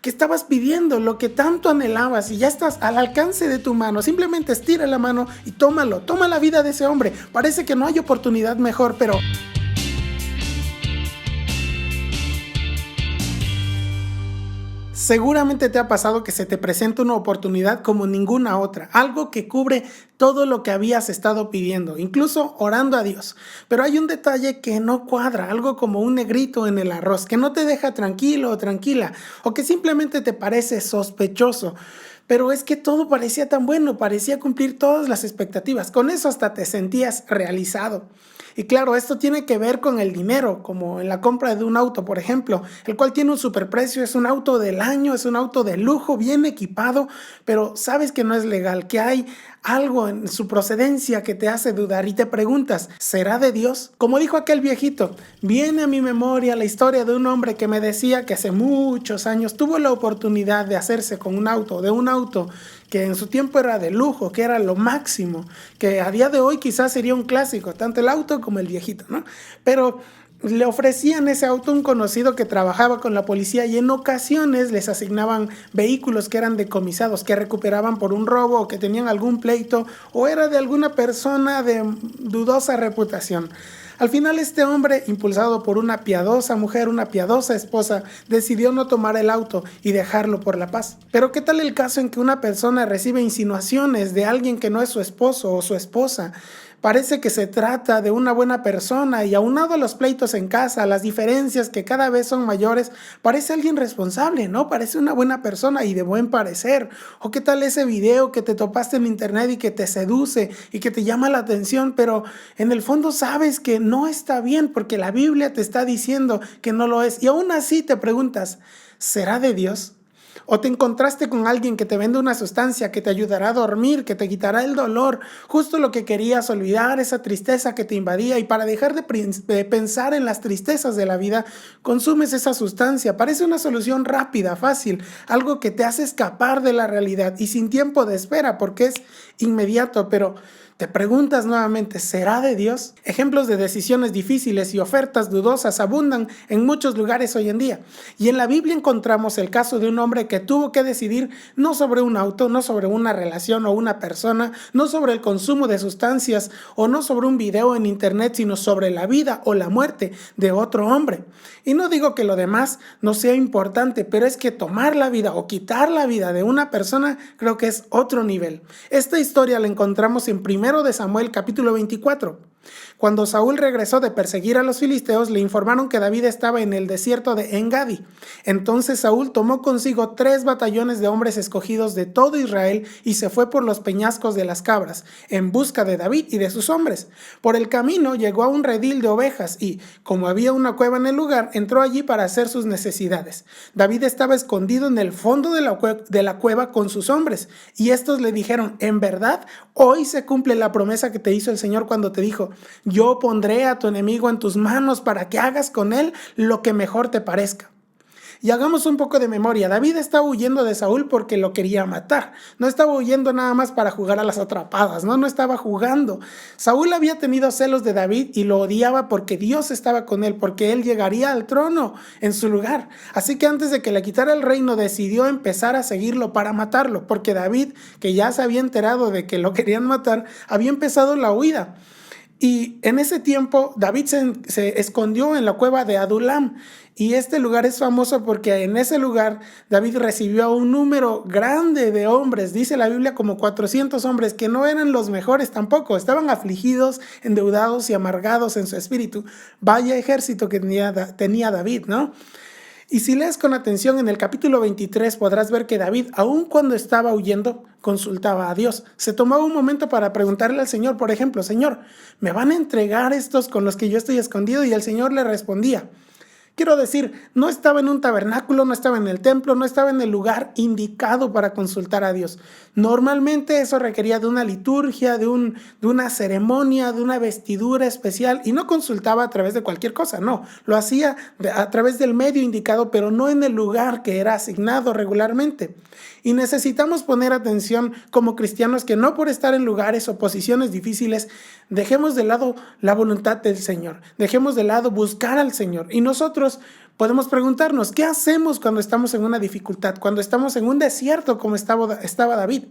que estabas pidiendo, lo que tanto anhelabas y ya estás al alcance de tu mano. Simplemente estira la mano y tómalo, toma la vida de ese hombre. Parece que no hay oportunidad mejor, pero seguramente te ha pasado que se te presenta una oportunidad como ninguna otra, algo que cubre todo lo que habías estado pidiendo, incluso orando a Dios. Pero hay un detalle que no cuadra, algo como un negrito en el arroz, que no te deja tranquilo o tranquila, o que simplemente te parece sospechoso. Pero es que todo parecía tan bueno, parecía cumplir todas las expectativas. Con eso hasta te sentías realizado. Y claro, esto tiene que ver con el dinero, como en la compra de un auto, por ejemplo, el cual tiene un superprecio, es un auto del año, es un auto de lujo, bien equipado, pero sabes que no es legal, que hay algo en su procedencia que te hace dudar y te preguntas, ¿será de Dios? Como dijo aquel viejito, viene a mi memoria la historia de un hombre que me decía que hace muchos años tuvo la oportunidad de hacerse con un auto, de un auto que en su tiempo era de lujo, que era lo máximo, que a día de hoy quizás sería un clásico, tanto el auto como el viejito, ¿no? Pero le ofrecían ese auto a un conocido que trabajaba con la policía y en ocasiones les asignaban vehículos que eran decomisados, que recuperaban por un robo o que tenían algún pleito o era de alguna persona de dudosa reputación. Al final este hombre, impulsado por una piadosa mujer, una piadosa esposa, decidió no tomar el auto y dejarlo por la paz. Pero ¿qué tal el caso en que una persona recibe insinuaciones de alguien que no es su esposo o su esposa? Parece que se trata de una buena persona y aunado a los pleitos en casa, las diferencias que cada vez son mayores, parece alguien responsable, ¿no? Parece una buena persona y de buen parecer. ¿O qué tal ese video que te topaste en internet y que te seduce y que te llama la atención, pero en el fondo sabes que no está bien porque la Biblia te está diciendo que no lo es? Y aún así te preguntas, ¿será de Dios? O te encontraste con alguien que te vende una sustancia que te ayudará a dormir, que te quitará el dolor, justo lo que querías, olvidar esa tristeza que te invadía, y para dejar de pensar en las tristezas de la vida, consumes esa sustancia. Parece una solución rápida, fácil, algo que te hace escapar de la realidad y sin tiempo de espera porque es inmediato, pero te preguntas nuevamente, ¿será de Dios? Ejemplos de decisiones difíciles y ofertas dudosas abundan en muchos lugares hoy en día. Y en la Biblia encontramos el caso de un hombre que tuvo que decidir no sobre un auto, no sobre una relación o una persona, no sobre el consumo de sustancias o no sobre un video en internet, sino sobre la vida o la muerte de otro hombre. Y no digo que lo demás no sea importante, pero es que tomar la vida o quitar la vida de una persona creo que es otro nivel. Esta historia la encontramos en 1 de Samuel capítulo 24. Cuando Saúl regresó de perseguir a los filisteos, le informaron que David estaba en el desierto de En-Gadi. Entonces Saúl tomó consigo 3 batallones de hombres escogidos de todo Israel y se fue por los peñascos de las cabras, en busca de David y de sus hombres. Por el camino llegó a un redil de ovejas y, como había una cueva en el lugar, entró allí para hacer sus necesidades. David estaba escondido en el fondo de la cueva con sus hombres, y estos le dijeron, en verdad, hoy se cumple la promesa que te hizo el Señor cuando te dijo, yo pondré a tu enemigo en tus manos para que hagas con él lo que mejor te parezca. Y hagamos un poco de memoria. David estaba huyendo de Saúl porque lo quería matar. No estaba huyendo nada más para jugar a las atrapadas, no estaba jugando. Saúl había tenido celos de David y lo odiaba porque Dios estaba con él, porque él llegaría al trono en su lugar. Así que antes de que le quitara el reino, decidió empezar a seguirlo para matarlo, porque David, que ya se había enterado de que lo querían matar, había empezado la huida. Y en ese tiempo David se escondió en la cueva de Adulam. Y este lugar es famoso porque en ese lugar David recibió a un número grande de hombres, dice la Biblia como 400 hombres, que no eran los mejores tampoco, estaban afligidos, endeudados y amargados en su espíritu. Vaya ejército que tenía David, ¿no? Y si lees con atención en el capítulo 23 podrás ver que David, aun cuando estaba huyendo, consultaba a Dios. Se tomaba un momento para preguntarle al Señor, por ejemplo, Señor, ¿me van a entregar estos con los que yo estoy escondido? Y el Señor le respondía. Quiero decir, no estaba en un tabernáculo, no estaba en el templo, no estaba en el lugar indicado para consultar a Dios. Normalmente eso requería de una liturgia, de una ceremonia, de una vestidura especial, y no consultaba a través de cualquier cosa, no. Lo hacía a través del medio indicado, pero no en el lugar que era asignado regularmente. Y necesitamos poner atención como cristianos que no por estar en lugares o posiciones difíciles dejemos de lado la voluntad del Señor, dejemos de lado buscar al Señor. Y nosotros nosotros podemos preguntarnos, ¿qué hacemos cuando estamos en una dificultad? Cuando estamos en un desierto como estaba David.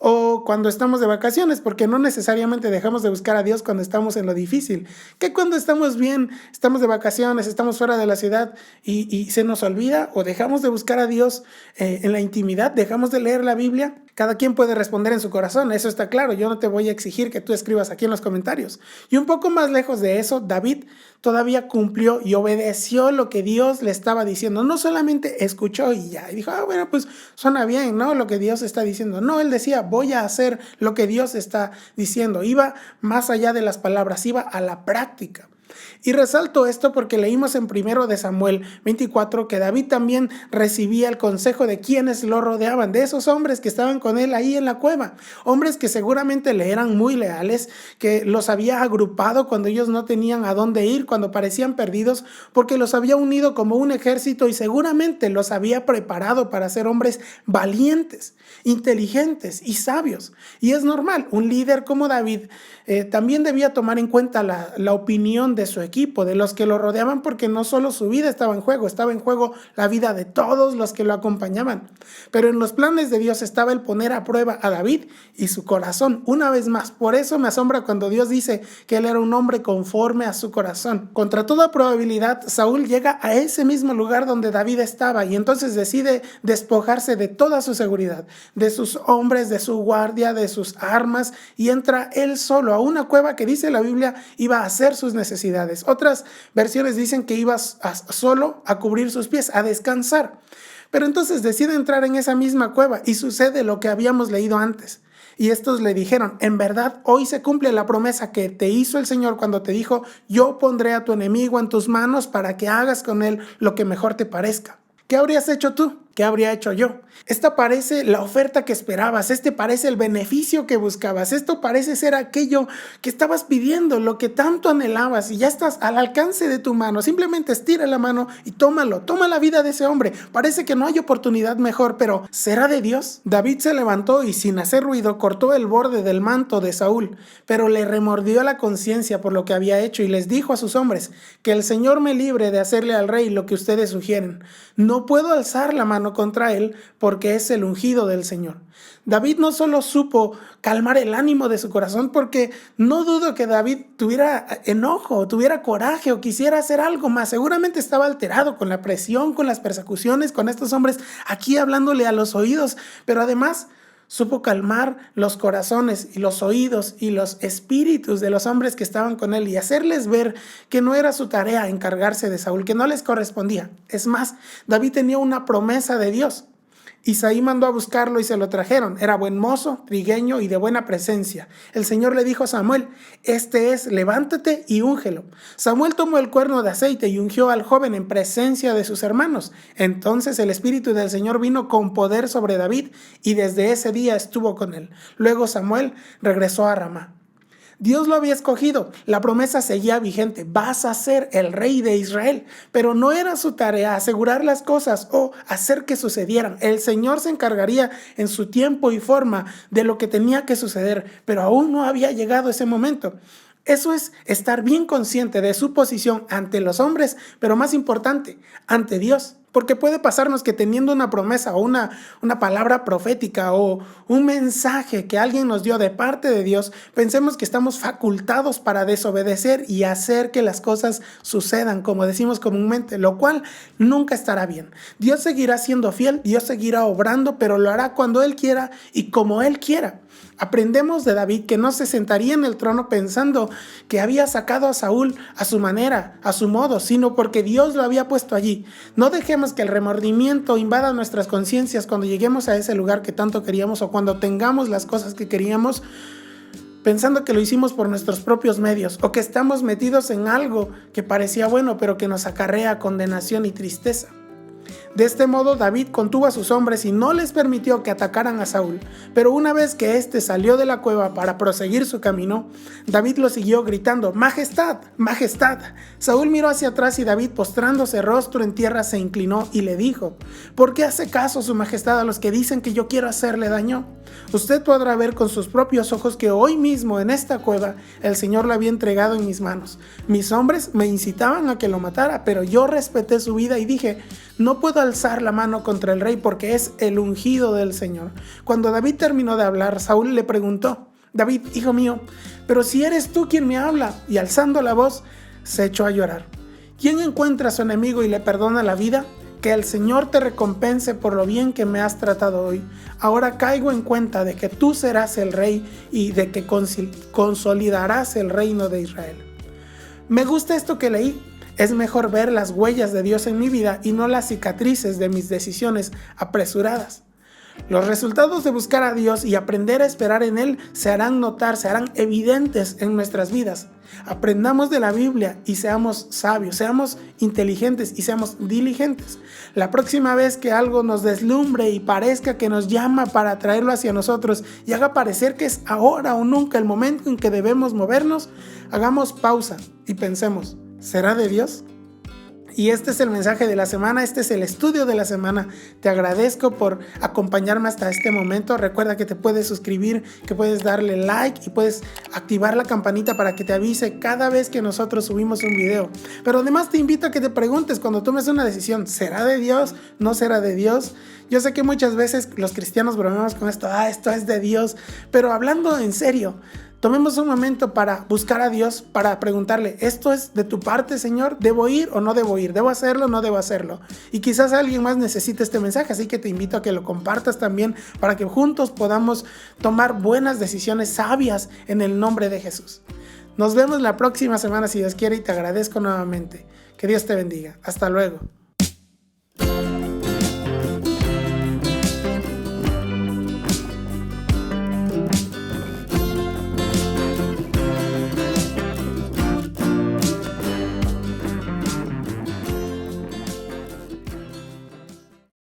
O cuando estamos de vacaciones, porque no necesariamente dejamos de buscar a Dios cuando estamos en lo difícil. Que cuando estamos bien, estamos de vacaciones, estamos fuera de la ciudad y se nos olvida o dejamos de buscar a Dios en la intimidad, dejamos de leer la Biblia. Cada quien puede responder en su corazón, eso está claro. Yo no te voy a exigir que tú escribas aquí en los comentarios. Y un poco más lejos de eso, David todavía cumplió y obedeció lo que Dios le estaba diciendo. No solamente escuchó y ya, y dijo, bueno, pues suena bien, ¿no? Lo que Dios está diciendo. No, él decía, voy a hacer lo que Dios está diciendo. Iba más allá de las palabras, iba a la práctica. Y resalto esto porque leímos en 1 de Samuel 24 que David también recibía el consejo de quienes lo rodeaban, de esos hombres que estaban con él ahí en la cueva, hombres que seguramente le eran muy leales, que los había agrupado cuando ellos no tenían a dónde ir, cuando parecían perdidos, porque los había unido como un ejército y seguramente los había preparado para ser hombres valientes, inteligentes y sabios. Y es normal, un líder como David también debía tomar en cuenta la opinión de su equipo, de los que lo rodeaban, porque no solo su vida estaba en juego la vida de todos los que lo acompañaban. Pero en los planes de Dios estaba el poner a prueba a David y su corazón, una vez más. Por eso me asombra cuando Dios dice que él era un hombre conforme a su corazón. Contra toda probabilidad, Saúl llega a ese mismo lugar donde David estaba y entonces decide despojarse de toda su seguridad, de sus hombres, de su guardia, de sus armas, y entra él solo a una cueva que dice la Biblia iba a hacer sus necesidades. Otras versiones dicen que iba solo a cubrir sus pies, a descansar. Pero entonces decide entrar en esa misma cueva y sucede lo que habíamos leído antes. Y estos le dijeron, en verdad, hoy se cumple la promesa que te hizo el Señor cuando te dijo, yo pondré a tu enemigo en tus manos para que hagas con él lo que mejor te parezca. ¿Qué habrías hecho tú? ¿Qué habría hecho yo? Esta parece la oferta que esperabas, este parece el beneficio que buscabas, esto parece ser aquello que estabas pidiendo, lo que tanto anhelabas y ya estás al alcance de tu mano. Simplemente estira la mano y tómalo, toma la vida de ese hombre. Parece que no hay oportunidad mejor, pero ¿será de Dios? David se levantó y sin hacer ruido cortó el borde del manto de Saúl, pero le remordió la conciencia por lo que había hecho y les dijo a sus hombres, que el Señor me libre de hacerle al rey lo que ustedes sugieren. No puedo alzar la mano contra él porque es el ungido del Señor. David no solo supo calmar el ánimo de su corazón, porque no dudo que David tuviera enojo, tuviera coraje o quisiera hacer algo más. Seguramente estaba alterado con la presión, con las persecuciones, con estos hombres aquí hablándole a los oídos, pero además supo calmar los corazones y los oídos y los espíritus de los hombres que estaban con él y hacerles ver que no era su tarea encargarse de Saúl, que no les correspondía. Es más, David tenía una promesa de Dios. Isaí mandó a buscarlo y se lo trajeron. Era buen mozo, trigueño y de buena presencia. El Señor le dijo a Samuel, este es, levántate y úngelo. Samuel tomó el cuerno de aceite y ungió al joven en presencia de sus hermanos. Entonces el Espíritu del Señor vino con poder sobre David y desde ese día estuvo con él. Luego Samuel regresó a Ramá. Dios lo había escogido, la promesa seguía vigente, vas a ser el rey de Israel, pero no era su tarea asegurar las cosas o hacer que sucedieran. El Señor se encargaría en su tiempo y forma de lo que tenía que suceder, pero aún no había llegado ese momento. Eso es estar bien consciente de su posición ante los hombres, pero más importante, ante Dios. Porque puede pasarnos que teniendo una promesa o una palabra profética o un mensaje que alguien nos dio de parte de Dios, pensemos que estamos facultados para desobedecer y hacer que las cosas sucedan, como decimos comúnmente, lo cual nunca estará bien. Dios seguirá siendo fiel, Dios seguirá obrando, pero lo hará cuando Él quiera y como Él quiera. Aprendemos de David que no se sentaría en el trono pensando que había sacado a Saúl a su manera, a su modo, sino porque Dios lo había puesto allí. No dejemos que el remordimiento invada nuestras conciencias cuando lleguemos a ese lugar que tanto queríamos o cuando tengamos las cosas que queríamos, pensando que lo hicimos por nuestros propios medios o que estamos metidos en algo que parecía bueno pero que nos acarrea condenación y tristeza. De este modo David contuvo a sus hombres y no les permitió que atacaran a Saúl. Pero una vez que éste salió de la cueva para proseguir su camino, David lo siguió gritando: «Majestad, majestad». Saúl miró hacia atrás y David, postrándose rostro en tierra, se inclinó y le dijo: «¿Por qué hace caso su majestad a los que dicen que yo quiero hacerle daño? Usted podrá ver con sus propios ojos que hoy mismo en esta cueva el Señor lo había entregado en mis manos. Mis hombres me incitaban a que lo matara, pero yo respeté su vida y dije: no puedo alzar la mano contra el rey porque es el ungido del Señor». Cuando David terminó de hablar, Saúl le preguntó: «David, hijo mío, pero si eres tú quien me habla», y alzando la voz se echó a llorar. ¿Quién encuentra a su enemigo y le perdona la vida? Que el Señor te recompense por lo bien que me has tratado hoy. Ahora caigo en cuenta de que tú serás el rey y de que consolidarás el reino de Israel. Me gusta esto que leí. Es mejor ver las huellas de Dios en mi vida y no las cicatrices de mis decisiones apresuradas. Los resultados de buscar a Dios y aprender a esperar en Él se harán notar, se harán evidentes en nuestras vidas. Aprendamos de la Biblia y seamos sabios, seamos inteligentes y seamos diligentes. La próxima vez que algo nos deslumbre y parezca que nos llama para traerlo hacia nosotros y haga parecer que es ahora o nunca el momento en que debemos movernos, hagamos pausa y pensemos: ¿será de Dios? Y este es el mensaje de la semana, este es el estudio de la semana. Te agradezco por acompañarme hasta este momento. Recuerda que te puedes suscribir, que puedes darle like y puedes activar la campanita para que te avise cada vez que nosotros subimos un video. Pero además te invito a que te preguntes cuando tomes una decisión: ¿será de Dios? ¿No será de Dios? Yo sé que muchas veces los cristianos bromeamos con esto: esto es de Dios. Pero hablando en serio, tomemos un momento para buscar a Dios, para preguntarle: ¿esto es de tu parte, Señor? ¿Debo ir o no debo ir? ¿Debo hacerlo o no debo hacerlo? Y quizás alguien más necesite este mensaje, así que te invito a que lo compartas también para que juntos podamos tomar buenas decisiones sabias en el nombre de Jesús. Nos vemos la próxima semana si Dios quiere y te agradezco nuevamente. Que Dios te bendiga. Hasta luego.